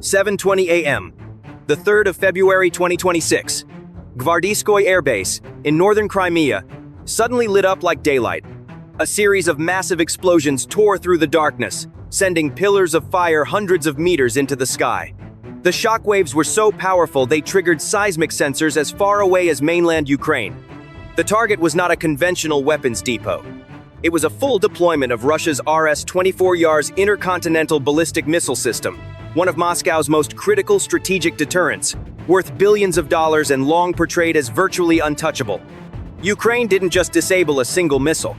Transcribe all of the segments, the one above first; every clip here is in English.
7:20 a.m., the 3rd of February 2026. Gvardeyskoye Air Base, in northern Crimea, suddenly lit up like daylight. A series of massive explosions tore through the darkness, sending pillars of fire hundreds of meters into the sky. The shockwaves were so powerful they triggered seismic sensors as far away as mainland Ukraine. The target was not a conventional weapons depot. It was a full deployment of Russia's Rs-24 Yars intercontinental ballistic missile system, one of Moscow's most critical strategic deterrents, worth billions of dollars and long portrayed as virtually untouchable. Ukraine didn't just disable a single missile.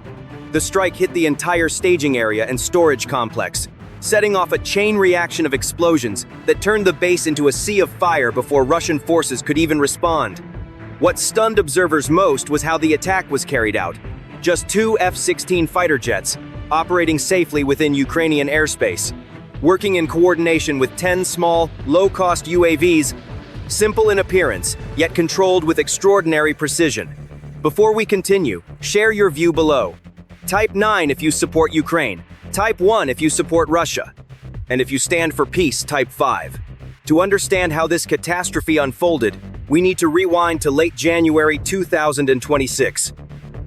The strike hit the entire staging area and storage complex, setting off a chain reaction of explosions that turned the base into a sea of fire before Russian forces could even respond. What stunned observers most was how the attack was carried out. Just 2 F-16 fighter jets, operating safely within Ukrainian airspace, working in coordination with 10 small, low-cost UAVs, simple in appearance, yet controlled with extraordinary precision. Before we continue, share your view below. Type 9 if you support Ukraine. Type 1 if you support Russia. And if you stand for peace, type 5. To understand how this catastrophe unfolded, we need to rewind to late January 2026.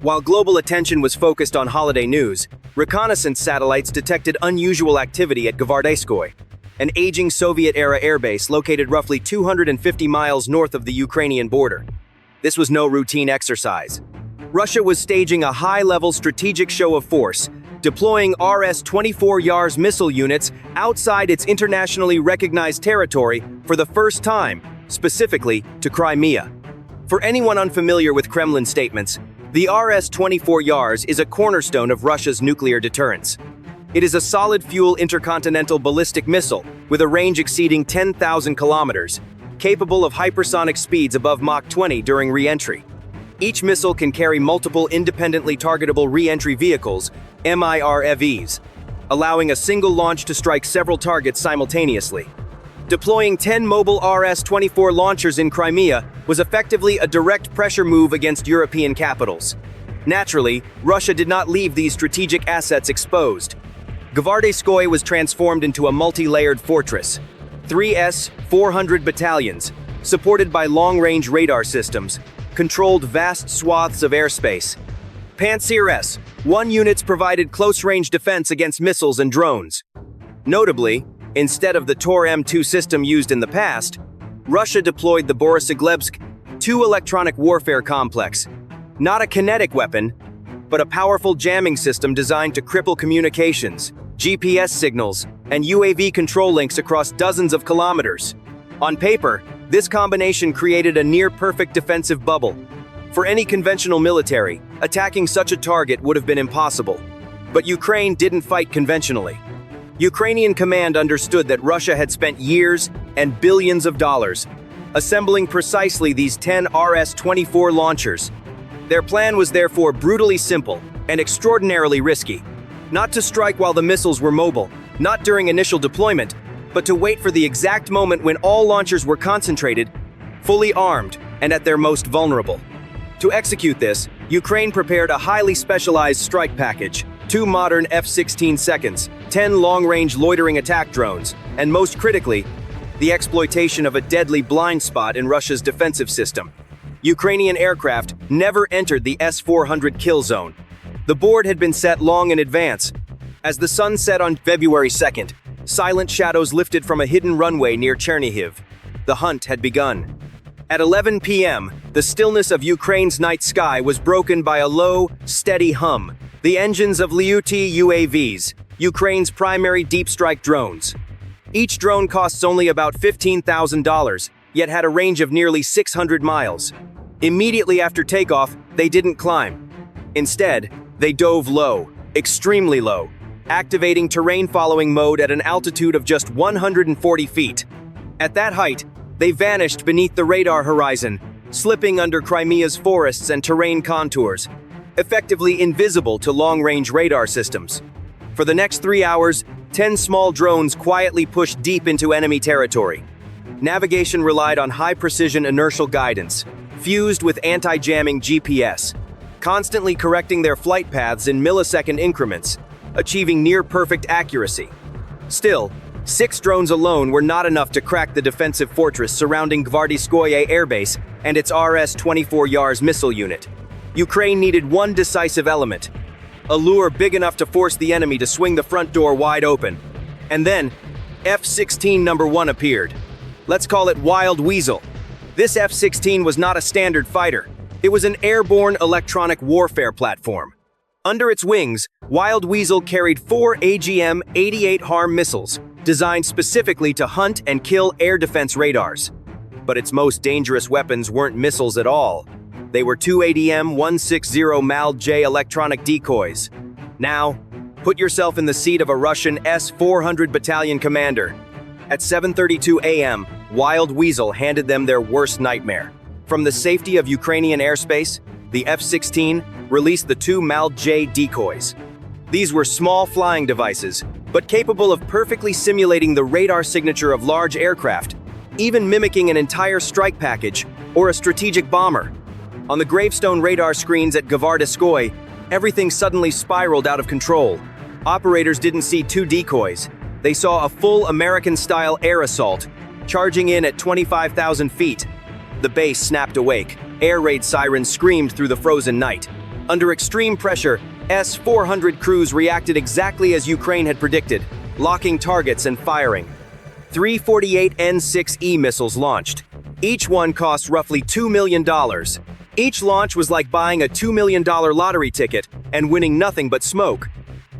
While global attention was focused on holiday news, reconnaissance satellites detected unusual activity at Gvardeyskoye, an aging Soviet-era airbase located roughly 250 miles north of the Ukrainian border. This was no routine exercise. Russia was staging a high-level strategic show of force, deploying Rs-24 Yars missile units outside its internationally recognized territory for the first time, specifically to Crimea. For anyone unfamiliar with Kremlin statements, the Rs-24 Yars is a cornerstone of Russia's nuclear deterrents. It is a solid-fuel intercontinental ballistic missile with a range exceeding 10,000 kilometers, capable of hypersonic speeds above Mach 20 during re-entry. Each missile can carry multiple independently targetable re-entry vehicles, MIRVs, allowing a single launch to strike several targets simultaneously. Deploying 10 mobile Rs-24 launchers in Crimea was effectively a direct pressure move against European capitals. Naturally, Russia did not leave these strategic assets exposed. Gvardeyskoye was transformed into a multi-layered fortress. 3 S-400 battalions, supported by long-range radar systems, controlled vast swaths of airspace. Pantsir S-1 units provided close-range defense against missiles and drones. Notably, instead of the Tor M2 system used in the past, Russia deployed the Borisogledsk 2 electronic warfare complex, not a kinetic weapon, but a powerful jamming system designed to cripple communications, GPS signals, and UAV control links across dozens of kilometers. On paper, this combination created a near-perfect defensive bubble. For any conventional military, attacking such a target would have been impossible. But Ukraine didn't fight conventionally. Ukrainian command understood that Russia had spent years and billions of dollars assembling precisely these 10 Rs-24 launchers. Their plan was therefore brutally simple and extraordinarily risky. Not to strike while the missiles were mobile, not during initial deployment, but to wait for the exact moment when all launchers were concentrated, fully armed, and at their most vulnerable. To execute this, Ukraine prepared a highly specialized strike package, 2 modern F-16 seconds, 10 long-range loitering attack drones, and most critically, the exploitation of a deadly blind spot in Russia's defensive system. Ukrainian aircraft never entered the S-400 kill zone. The board had been set long in advance. As the sun set on February 2nd, silent shadows lifted from a hidden runway near Chernihiv. The hunt had begun. At 11 p.m., the stillness of Ukraine's night sky was broken by a low, steady hum. The engines of Lyuty UAVs, Ukraine's primary deep strike drones. Each drone costs only about $15,000, yet had a range of nearly 600 miles. Immediately after takeoff, they didn't climb. Instead, they dove low, extremely low, activating terrain-following mode at an altitude of just 140 feet. At that height, they vanished beneath the radar horizon, slipping under Crimea's forests and terrain contours, effectively invisible to long-range radar systems. For the next 3 hours, 10 small drones quietly pushed deep into enemy territory. Navigation relied on high-precision inertial guidance, fused with anti-jamming GPS, constantly correcting their flight paths in millisecond increments, achieving near-perfect accuracy. Still, 6 drones alone were not enough to crack the defensive fortress surrounding Gvardeyskoye Air Base and its Rs-24 Yars missile unit. Ukraine needed one decisive element, a lure big enough to force the enemy to swing the front door wide open. And then, F-16 No. 1 appeared. Let's call it Wild Weasel. This F-16 was not a standard fighter. It was an airborne electronic warfare platform. Under its wings, Wild Weasel carried 4 AGM-88 HARM missiles, designed specifically to hunt and kill air defense radars. But its most dangerous weapons weren't missiles at all. They were 2 ADM-160 MAL-J electronic decoys. Now, put yourself in the seat of a Russian S-400 battalion commander. At 7:32 a.m., Wild Weasel handed them their worst nightmare. From the safety of Ukrainian airspace, the F-16 released the 2 MAL-J decoys. These were small flying devices, but capable of perfectly simulating the radar signature of large aircraft, even mimicking an entire strike package or a strategic bomber. On the gravestone radar screens at Gvardeyskoye, everything suddenly spiraled out of control. Operators didn't see 2 decoys. They saw a full American-style air assault, charging in at 25,000 feet. The base snapped awake. Air raid sirens screamed through the frozen night. Under extreme pressure, S-400 crews reacted exactly as Ukraine had predicted, locking targets and firing. 3 48N6E missiles launched. Each one cost roughly $2 million. Each launch was like buying a $2 million lottery ticket and winning nothing but smoke.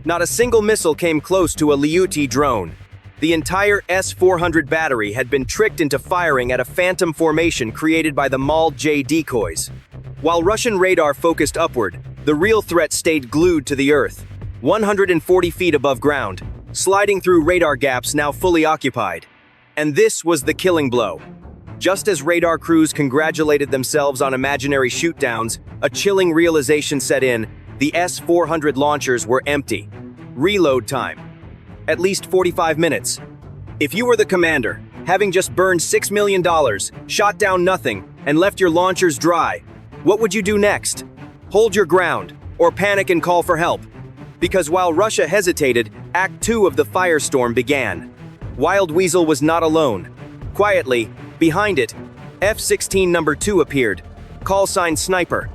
Not a single missile came close to a Lyuty drone. The entire S-400 battery had been tricked into firing at a phantom formation created by the MAL-J decoys. While Russian radar focused upward, the real threat stayed glued to the earth, 140 feet above ground, sliding through radar gaps now fully occupied. And this was the killing blow. Just as radar crews congratulated themselves on imaginary shootdowns, a chilling realization set in: the S-400 launchers were empty. Reload time: at least 45 minutes. If you were the commander, having just burned $6 million, shot down nothing, and left your launchers dry, what would you do next? Hold your ground, or panic and call for help? Because while Russia hesitated, Act 2 of the firestorm began. Wild Weasel was not alone. Quietly, behind it, F-16 No. 2 appeared, call sign Sniper.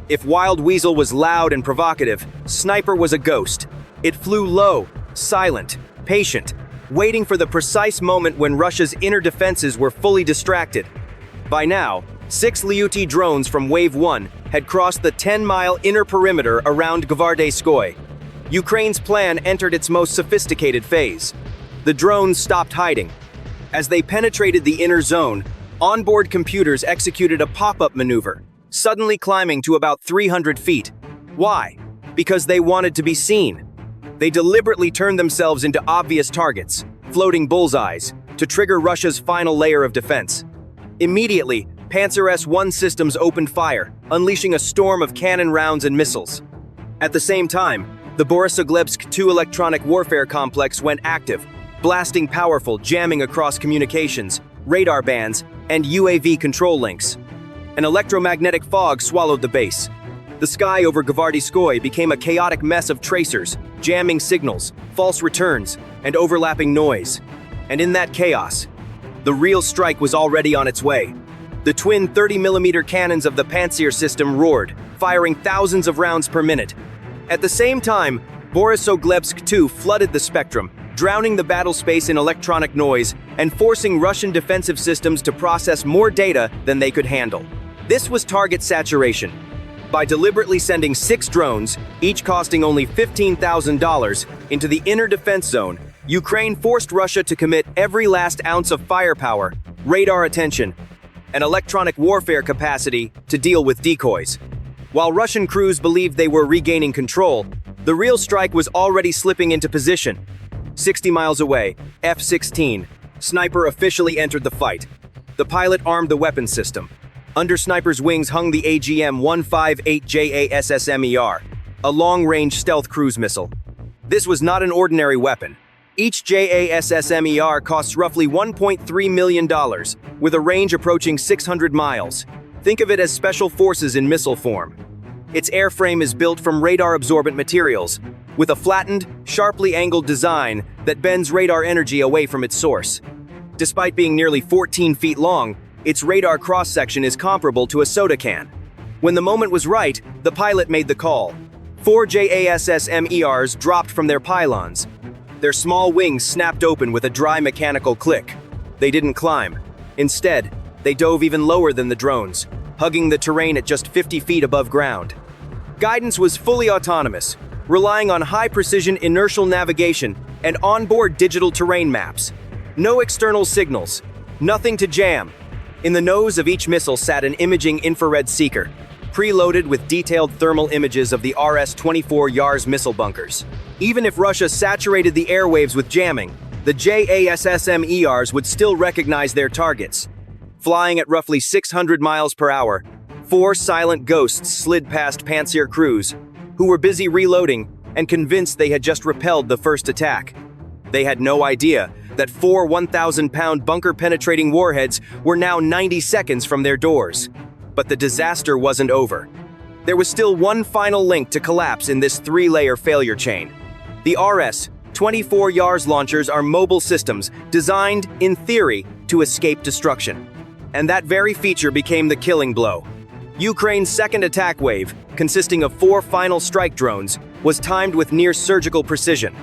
If Wild Weasel was loud and provocative, Sniper was a ghost. It flew low, silent, patient, waiting for the precise moment when Russia's inner defenses were fully distracted. By now, 6 Lyuty drones from Wave 1 had crossed the 10-mile inner perimeter around Gvardeyskoye. Ukraine's plan entered its most sophisticated phase. The drones stopped hiding. As they penetrated the inner zone, onboard computers executed a pop-up maneuver, suddenly climbing to about 300 feet. Why? Because they wanted to be seen. They deliberately turned themselves into obvious targets, floating bullseyes, to trigger Russia's final layer of defense. Immediately, Panzer S-1 systems opened fire, unleashing a storm of cannon rounds and missiles. At the same time, the Borisogledsk-2 electronic warfare complex went active, blasting powerful, jamming across communications, radar bands, and UAV control links. An electromagnetic fog swallowed the base. The sky over Gvardeyskoye became a chaotic mess of tracers, jamming signals, false returns, and overlapping noise. And in that chaos, the real strike was already on its way. The twin 30mm cannons of the Pantsir system roared, firing thousands of rounds per minute. At the same time, Borisogledsk-2 flooded the spectrum, drowning the battle space in electronic noise and forcing Russian defensive systems to process more data than they could handle. This was target saturation. By deliberately sending 6 drones, each costing only $15,000, into the inner defense zone, Ukraine forced Russia to commit every last ounce of firepower, radar attention, and electronic warfare capacity to deal with decoys. While Russian crews believed they were regaining control, the real strike was already slipping into position. 60 miles away, F-16, Sniper officially entered the fight. The pilot armed the weapon system. Under Sniper's wings hung the AGM-158 JASSMER, a long-range stealth cruise missile. This was not an ordinary weapon. Each JASSMER costs roughly $1.3 million, with a range approaching 600 miles. Think of it as special forces in missile form. Its airframe is built from radar-absorbent materials, with a flattened, sharply angled design that bends radar energy away from its source. Despite being nearly 14 feet long, its radar cross-section is comparable to a soda can. When the moment was right, the pilot made the call. 4 JASSM-ERs dropped from their pylons. Their small wings snapped open with a dry mechanical click. They didn't climb. Instead, they dove even lower than the drones, hugging the terrain at just 50 feet above ground. Guidance was fully autonomous, relying on high-precision inertial navigation and onboard digital terrain maps. No external signals, nothing to jam. In the nose of each missile sat an imaging infrared seeker, preloaded with detailed thermal images of the RS-24 Yars missile bunkers. Even if Russia saturated the airwaves with jamming, the JASSM-ERs would still recognize their targets. Flying at roughly 600 miles per hour, 4 silent ghosts slid past Pantsir crews, who were busy reloading and convinced they had just repelled the first attack. They had no idea that 4 1,000-pound bunker-penetrating warheads were now 90 seconds from their doors. But the disaster wasn't over. There was still one final link to collapse in this 3-layer failure chain. The RS-24 Yars launchers are mobile systems designed, in theory, to escape destruction. And that very feature became the killing blow. Ukraine's second attack wave, consisting of 4 final strike drones, was timed with near-surgical precision.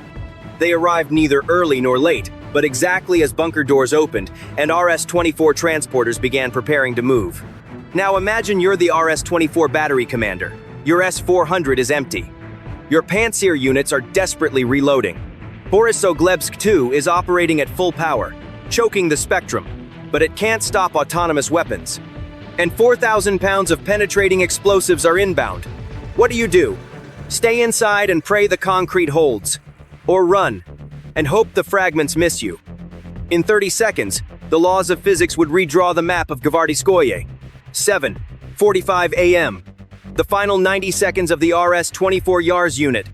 They arrived neither early nor late, but exactly as bunker doors opened and RS-24 transporters began preparing to move. Now imagine you're the RS-24 battery commander. Your S-400 is empty. Your Pantsir units are desperately reloading. Gvardeyskoye 2 is operating at full power, choking the spectrum, but it can't stop autonomous weapons. And 4,000 pounds of penetrating explosives are inbound. What do? Stay inside and pray the concrete holds. Or run, and hope the fragments miss you. In 30 seconds, the laws of physics would redraw the map of Gvardeyskoye. 7:45 a.m. The final 90 seconds of the RS-24 Yars unit.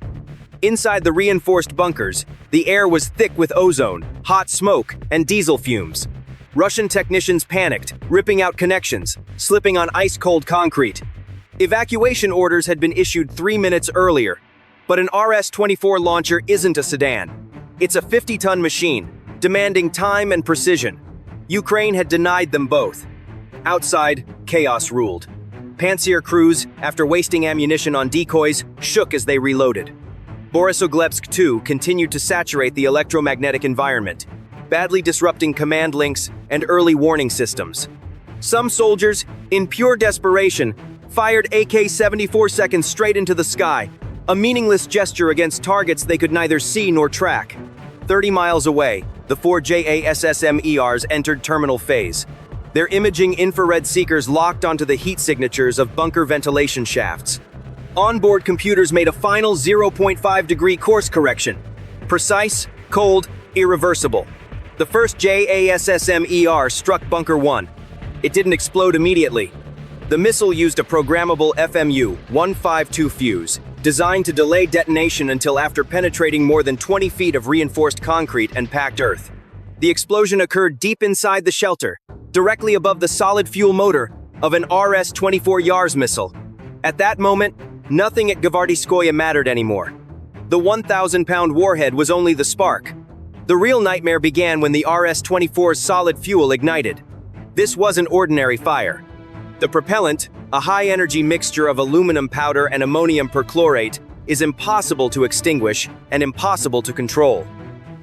Inside the reinforced bunkers, the air was thick with ozone, hot smoke, and diesel fumes. Russian technicians panicked, ripping out connections, slipping on ice-cold concrete. Evacuation orders had been issued 3 minutes earlier, but an RS-24 launcher isn't a sedan. It's a 50-ton machine, demanding time and precision. Ukraine had denied them both. Outside, chaos ruled. Pantsir crews, after wasting ammunition on decoys, shook as they reloaded. Gvardeyskoye 2 continued to saturate the electromagnetic environment, badly disrupting command links and early warning systems. Some soldiers, in pure desperation, fired AK-74 seconds straight into the sky, a meaningless gesture against targets they could neither see nor track. 30 miles away, the 4 JASSM-ERs entered terminal phase. Their imaging infrared seekers locked onto the heat signatures of bunker ventilation shafts. Onboard computers made a final 0.5-degree course correction. Precise, cold, irreversible. The first JASSM-ER struck Bunker 1. It didn't explode immediately. The missile used a programmable FMU-152 fuse, designed to delay detonation until after penetrating more than 20 feet of reinforced concrete and packed earth. The explosion occurred deep inside the shelter, directly above the solid fuel motor of an RS-24 Yars missile. At that moment, nothing at Gvardeyskoye mattered anymore. The 1,000-pound warhead was only the spark. The real nightmare began when the RS-24's solid fuel ignited. This wasn't ordinary fire. The propellant, a high-energy mixture of aluminum powder and ammonium perchlorate, is impossible to extinguish and impossible to control.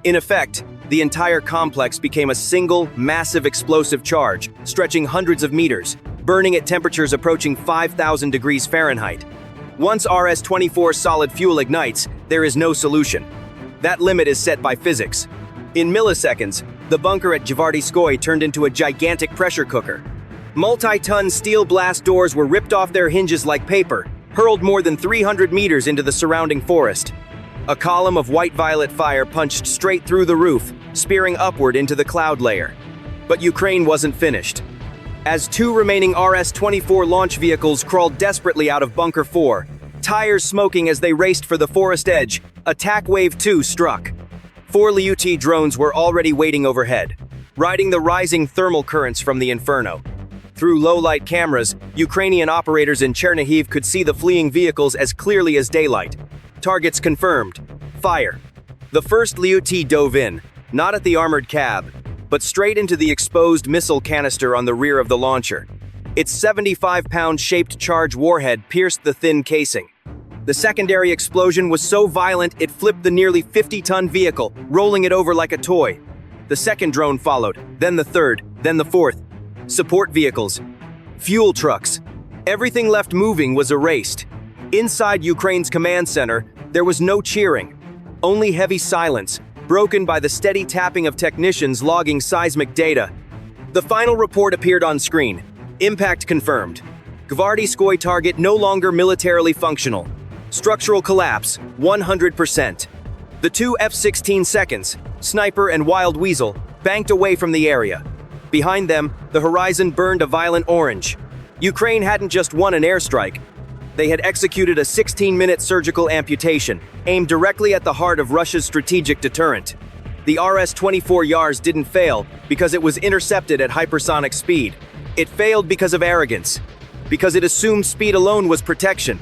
In effect, the entire complex became a single, massive explosive charge, stretching hundreds of meters, burning at temperatures approaching 5,000 degrees Fahrenheit. Once RS-24 solid fuel ignites, there is no solution. That limit is set by physics. In milliseconds, the bunker at Gvardeyskoye turned into a gigantic pressure cooker. Multi-ton steel blast doors were ripped off their hinges like paper, hurled more than 300 meters into the surrounding forest. A column of white-violet fire punched straight through the roof, spearing upward into the cloud layer. But Ukraine wasn't finished. As 2 remaining RS-24 launch vehicles crawled desperately out of Bunker 4, tires smoking as they raced for the forest edge, Attack Wave 2 struck. 4 Lyuty drones were already waiting overhead, riding the rising thermal currents from the inferno. Through low-light cameras, Ukrainian operators in Chernihiv could see the fleeing vehicles as clearly as daylight. Targets confirmed. Fire. The first Liu-T dove in, not at the armored cab, but straight into the exposed missile canister on the rear of the launcher. Its 75-pound shaped charge warhead pierced the thin casing. The secondary explosion was so violent it flipped the nearly 50-ton vehicle, rolling it over like a toy. The second drone followed, then the third, then the fourth. Support vehicles. Fuel trucks. Everything left moving was erased. Inside Ukraine's command center, there was no cheering. Only heavy silence, broken by the steady tapping of technicians logging seismic data. The final report appeared on screen. Impact confirmed. Gvardeyskoye target no longer militarily functional. Structural collapse, 100%. The two F-16 seconds, Sniper and Wild Weasel, banked away from the area. Behind them, the horizon burned a violent orange. Ukraine hadn't just won an airstrike. They had executed a 16-minute surgical amputation, aimed directly at the heart of Russia's strategic deterrent. The RS-24 Yars didn't fail because it was intercepted at hypersonic speed. It failed because of arrogance, because it assumed speed alone was protection.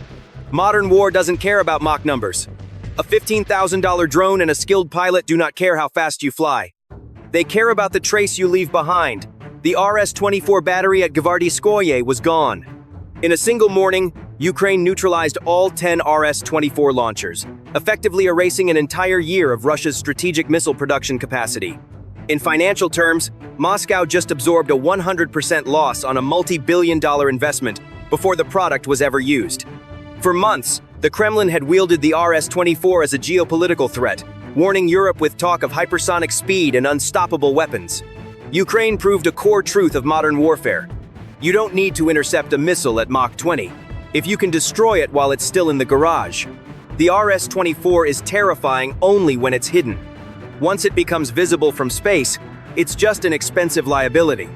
Modern war doesn't care about Mach numbers. A $15,000 drone and a skilled pilot do not care how fast you fly. They care about the trace you leave behind. The RS-24 battery at Gvardeyskoye was gone. In a single morning, Ukraine neutralized all 10 RS-24 launchers, effectively erasing an entire year of Russia's strategic missile production capacity. In financial terms, Moscow just absorbed a 100% loss on a multi-billion-dollar investment before the product was ever used. For months, the Kremlin had wielded the RS-24 as a geopolitical threat, warning Europe with talk of hypersonic speed and unstoppable weapons. Ukraine proved a core truth of modern warfare. You don't need to intercept a missile at Mach 20, if you can destroy it while it's still in the garage. The RS-24 is terrifying only when it's hidden. Once it becomes visible from space, it's just an expensive liability.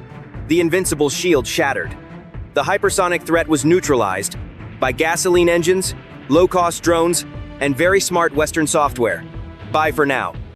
The invincible shield shattered. The hypersonic threat was neutralized by gasoline engines, low-cost drones, and very smart Western software. Bye for now.